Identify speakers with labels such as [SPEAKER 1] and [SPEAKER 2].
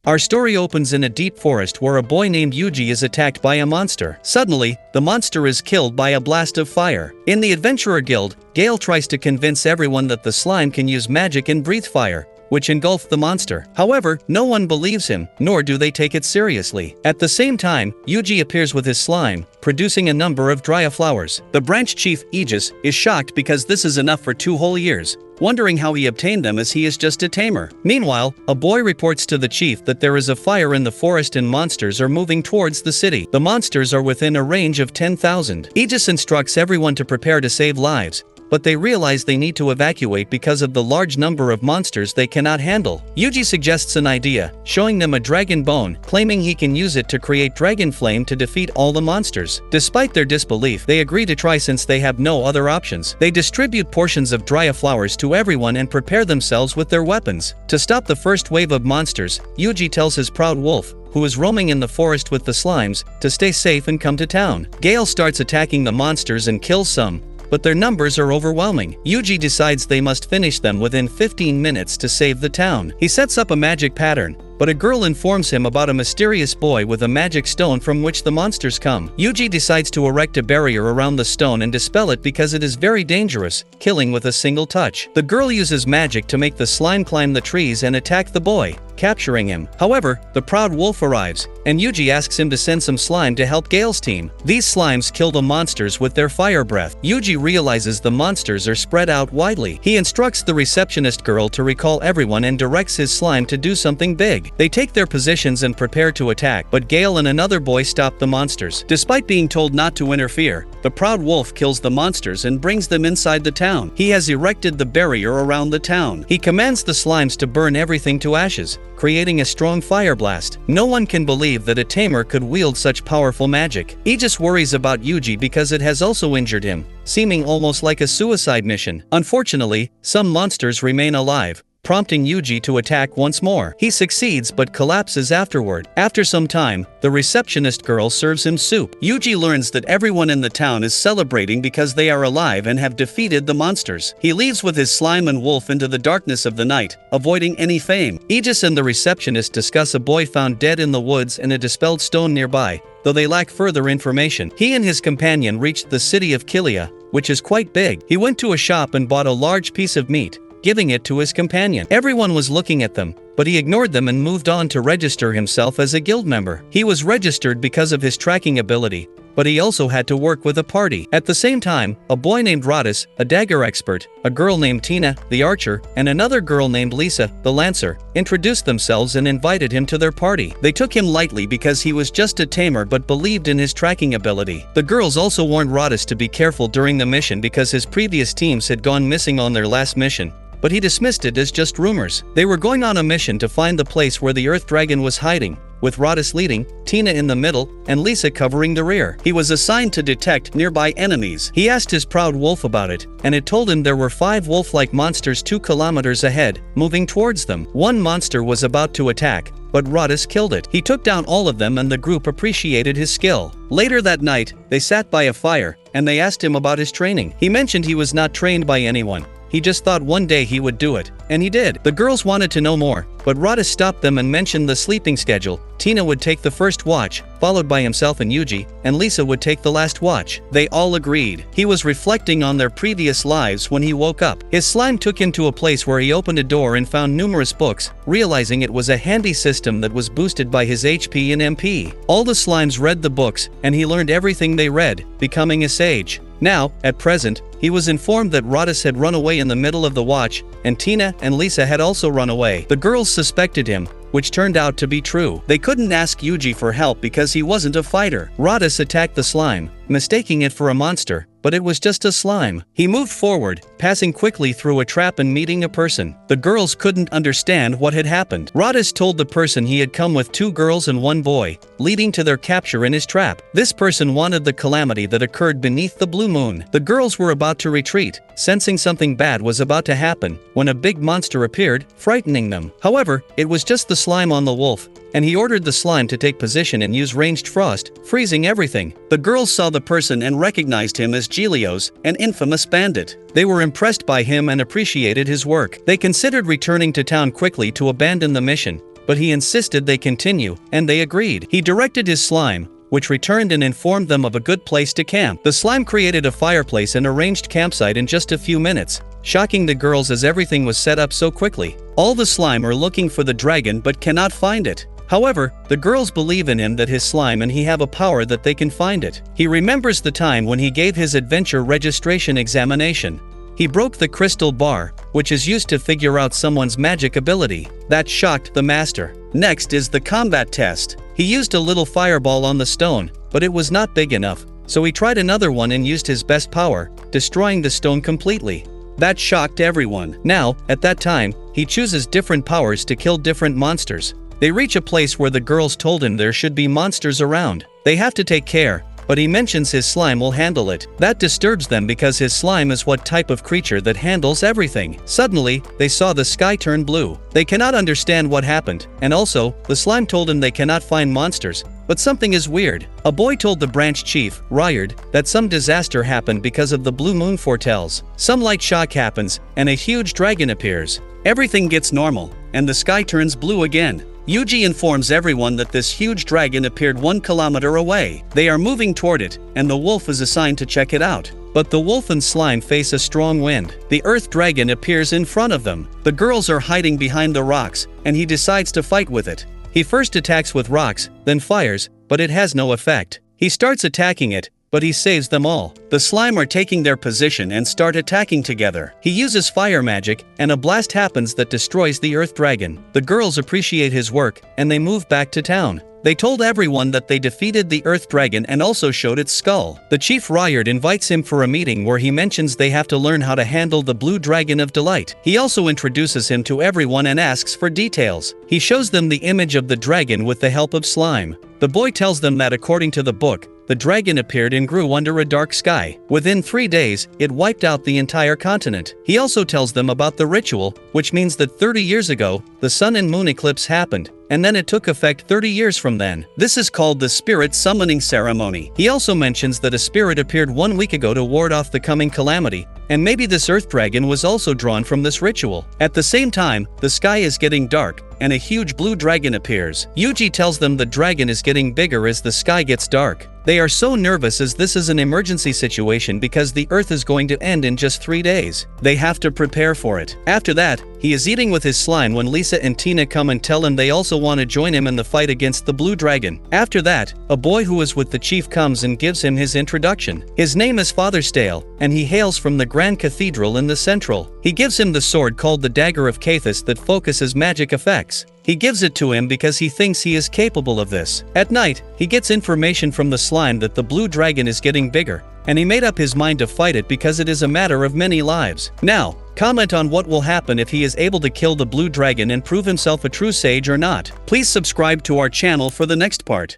[SPEAKER 1] Our story opens in a deep forest where a boy named Yuji is attacked by a monster. Suddenly, the monster is killed by a blast of fire. In the Adventurer Guild, Gale tries to convince everyone that the slime can use magic and breathe fire, which engulfed the monster. However, no one believes him, nor do they take it seriously. At the same time, Yuji appears with his slime, producing a number of dry flowers. The branch chief, Aegis, is shocked because this is enough for 2 whole years, wondering how he obtained them as he is just a tamer. Meanwhile, a boy reports to the chief that there is a fire in the forest and monsters are moving towards the city. The monsters are within a range of 10,000. Aegis instructs everyone to prepare to save lives, but they realize they need to evacuate because of the large number of monsters they cannot handle. Yuji suggests an idea, showing them a dragon bone, claiming he can use it to create dragon flame to defeat all the monsters. Despite their disbelief, they agree to try since they have no other options. They distribute portions of dry flowers to everyone and prepare themselves with their weapons. To stop the first wave of monsters, Yuji tells his proud wolf, who is roaming in the forest with the slimes, to stay safe and come to town. Gale starts attacking the monsters and kills some, but their numbers are overwhelming. Yuji decides they must finish them within 15 minutes to save the town. He sets up a magic pattern, but a girl informs him about a mysterious boy with a magic stone from which the monsters come. Yuji decides to erect a barrier around the stone and dispel it because it is very dangerous, killing with a single touch. The girl uses magic to make the slime climb the trees and attack the boy, capturing him. However, the proud wolf arrives, and Yuji asks him to send some slime to help Gale's team. These slimes kill the monsters with their fire breath. Yuji realizes the monsters are spread out widely. He instructs the receptionist girl to recall everyone and directs his slime to do something big. They take their positions and prepare to attack, but Gale and another boy stop the monsters. Despite being told not to interfere, the proud wolf kills the monsters and brings them inside the town. He has erected the barrier around the town. He commands the slimes to burn everything to ashes, creating a strong fire blast. No one can believe that a tamer could wield such powerful magic. Aegis worries about Yuji because it has also injured him, seeming almost like a suicide mission. Unfortunately, some monsters remain alive, prompting Yuji to attack once more. He succeeds but collapses afterward. After some time, the receptionist girl serves him soup. Yuji learns that everyone in the town is celebrating because they are alive and have defeated the monsters. He leaves with his slime and wolf into the darkness of the night, avoiding any fame. Aegis and the receptionist discuss a boy found dead in the woods and a dispelled stone nearby, though they lack further information. He and his companion reached the city of Kilia, which is quite big. He went to a shop and bought a large piece of meat, giving it to his companion. Everyone was looking at them, but he ignored them and moved on to register himself as a guild member. He was registered because of his tracking ability, but he also had to work with a party. At the same time, a boy named Radis, a dagger expert, a girl named Tina, the archer, and another girl named Lisa, the lancer, introduced themselves and invited him to their party. They took him lightly because he was just a tamer but believed in his tracking ability. The girls also warned Radis to be careful during the mission because his previous teams had gone missing on their last mission, but he dismissed it as just rumors. They were going on a mission to find the place where the Earth Dragon was hiding, with Radis leading, Tina in the middle, and Lisa covering the rear. He was assigned to detect nearby enemies. He asked his proud wolf about it, and it told him there were 5 wolf-like monsters 2 kilometers ahead, moving towards them. One monster was about to attack, but Radis killed it. He took down all of them and the group appreciated his skill. Later that night, they sat by a fire, and they asked him about his training. He mentioned he was not trained by anyone. He just thought one day he would do it, and he did. The girls wanted to know more, but Radis stopped them and mentioned the sleeping schedule. Tina would take the first watch, followed by himself and Yuji, and Lisa would take the last watch. They all agreed. He was reflecting on their previous lives when he woke up. His slime took him to a place where he opened a door and found numerous books, realizing it was a handy system that was boosted by his HP and MP. All the slimes read the books, and he learned everything they read, becoming a sage. Now, at present, he was informed that Radis had run away in the middle of the watch, and Tina and Lisa had also run away. The girls suspected him, which turned out to be true. They couldn't ask Yuji for help because he wasn't a fighter. Radis attacked the slime, mistaking it for a monster, but it was just a slime. He moved forward, passing quickly through a trap and meeting a person. The girls couldn't understand what had happened. Radis told the person he had come with 2 girls and 1 boy, leading to their capture in his trap. This person wanted the calamity that occurred beneath the blue moon. The girls were about to retreat, sensing something bad was about to happen, when a big monster appeared, frightening them. However, it was just the slime on the wolf, and he ordered the slime to take position and use ranged frost, freezing everything. The girls saw the person and recognized him as Gelios, an infamous bandit. They were impressed by him and appreciated his work. They considered returning to town quickly to abandon the mission, but he insisted they continue, and they agreed. He directed his slime, which returned and informed them of a good place to camp. The slime created a fireplace and arranged campsite in just a few minutes, shocking the girls as everything was set up so quickly. All the slime are looking for the dragon but cannot find it. However, the girls believe in him that his slime and he have a power that they can find it. He remembers the time when he gave his adventure registration examination. He broke the crystal bar, which is used to figure out someone's magic ability. That shocked the master. Next is the combat test. He used a little fireball on the stone, but it was not big enough, so he tried another one and used his best power, destroying the stone completely. That shocked everyone. Now, at that time, he chooses different powers to kill different monsters. They reach a place where the girls told him there should be monsters around. They have to take care, but he mentions his slime will handle it. That disturbs them because his slime is what type of creature that handles everything. Suddenly, they saw the sky turn blue. They cannot understand what happened, and also, the slime told him they cannot find monsters. But something is weird. A boy told the branch chief, Ryard, that some disaster happened because of the blue moon foretells. Some light shock happens, and a huge dragon appears. Everything gets normal, and the sky turns blue again. Yuji informs everyone that this huge dragon appeared 1 kilometer away. They are moving toward it, and the wolf is assigned to check it out. But the wolf and slime face a strong wind. The earth dragon appears in front of them. The girls are hiding behind the rocks, and he decides to fight with it. He first attacks with rocks, then fires, but it has no effect. He starts attacking it, but he saves them all. The slime are taking their position and start attacking together. He uses fire magic, and a blast happens that destroys the earth dragon. The girls appreciate his work, and they move back to town. They told everyone that they defeated the earth dragon and also showed its skull. The chief Ryard invites him for a meeting where he mentions they have to learn how to handle the blue dragon of delight. He also introduces him to everyone and asks for details. He shows them the image of the dragon with the help of slime. The boy tells them that according to the book, the dragon appeared and grew under a dark sky. Within 3 days, it wiped out the entire continent. He also tells them about the ritual, which means that 30 years ago, the sun and moon eclipse happened, and then it took effect 30 years from then. This is called the spirit summoning ceremony. He also mentions that a spirit appeared 1 week ago to ward off the coming calamity, and maybe this earth dragon was also drawn from this ritual. At the same time, the sky is getting dark, and a huge blue dragon appears. Yuji tells them the dragon is getting bigger as the sky gets dark. They are so nervous as this is an emergency situation because the earth is going to end in just 3 days. They have to prepare for it. After that, he is eating with his slime when Lisa and Tina come and tell him they also want to join him in the fight against the blue dragon. After that, a boy who is with the chief comes and gives him his introduction. His name is Father Stale, and he hails from the Grand Cathedral in the Central. He gives him the sword called the Dagger of Cathus that focuses magic effects. He gives it to him because he thinks he is capable of this. At night, he gets information from the slime that the blue dragon is getting bigger, and he made up his mind to fight it because it is a matter of many lives. Now, comment on what will happen if he is able to kill the blue dragon and prove himself a true sage or not. Please subscribe to our channel for the next part.